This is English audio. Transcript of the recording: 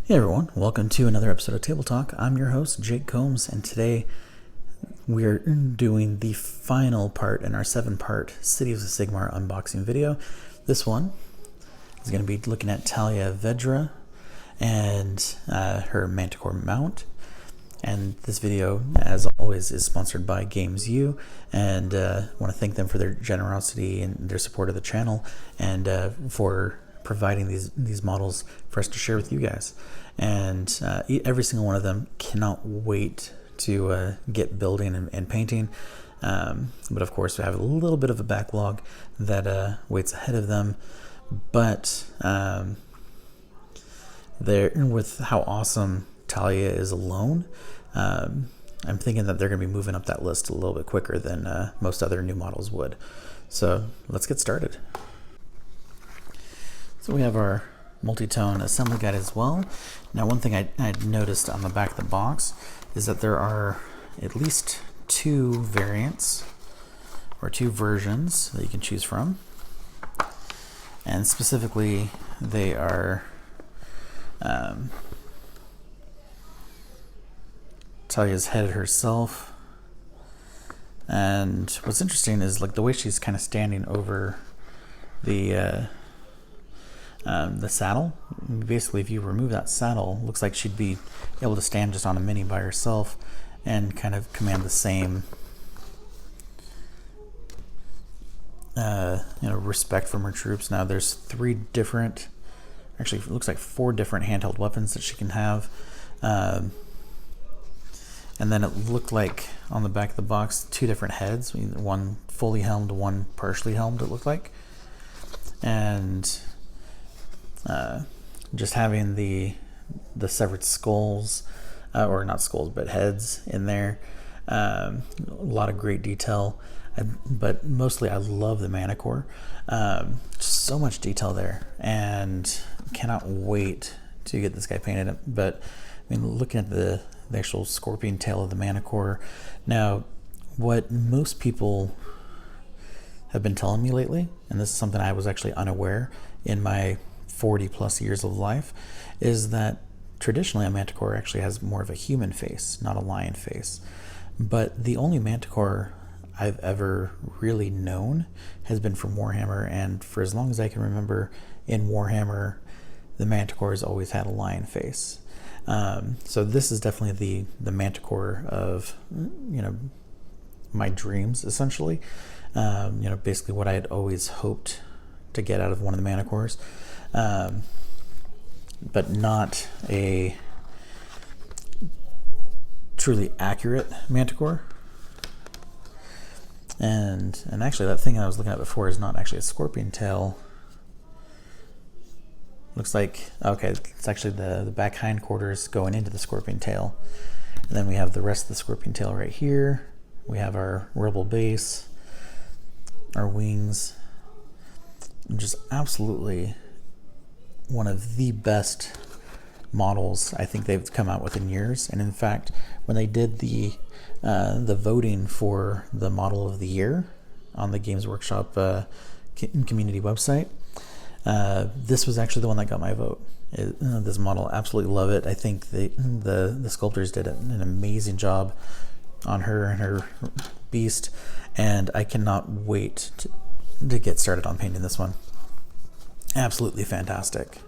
Hey everyone, welcome to another episode of Table Talk. I'm your host, Jake Combs, and today we're doing the final part in our 7-part Cities of Sigmar unboxing video. This one is going to be looking at Tahlia Vedra and her Manticore mount. And this video, as always, is sponsored by Games U, and I want to thank them for their generosity and their support of the channel, and for providing these models for us to share with you guys. And every single one of them cannot wait to get building and painting. But of course, we have a little bit of a backlog that waits ahead of them. But with how awesome Tahlia is alone, I'm thinking that they're going to be moving up that list a little bit quicker than most other new models would. So let's get started. So we have our multi-tone assembly guide as well. Now, one thing I noticed on the back of the box is that there are at least 2 variants or 2 versions that you can choose from. And specifically, they are Tahlia's head herself. And what's interesting is like the way she's kind of standing over the saddle. Basically, if you remove that saddle, it looks like she'd be able to stand just on a mini by herself and kind of command the same respect from her troops. Now there's 3 different, actually it looks like 4 different handheld weapons that she can have. And then it looked like on the back of the box 2 different heads, one fully helmed, one partially helmed, it looked like. And just having the severed skulls, or not skulls, but heads in there. A lot of great detail, but mostly I love the Manticore. So much detail there, and cannot wait to get this guy painted. But I mean, looking at the actual scorpion tail of the Manticore. Now, what most people have been telling me lately, and this is something I was actually unaware in my 40 plus years of life, is that traditionally a Manticore actually has more of a human face, not a lion face. But the only Manticore I've ever really known has been from Warhammer, and for as long as I can remember in Warhammer, the Manticore has always had a lion face. So this is definitely the Manticore of, my dreams, essentially. Basically what I had always hoped to get out of one of the Manticores. But not a truly accurate Manticore. And actually that thing I was looking at before is not actually a scorpion tail. Looks like, okay, it's actually the back hindquarters going into the scorpion tail. And then we have the rest of the scorpion tail right here. We have our rebel base, our wings. Just absolutely one of the best models I think they've come out with in years. And in fact, when they did the voting for the model of the year on the Games Workshop community website, this was actually the one that got my vote. This model, absolutely love it. I think the sculptors did an amazing job on her and her beast, and I cannot wait to get started on painting this one. Absolutely fantastic.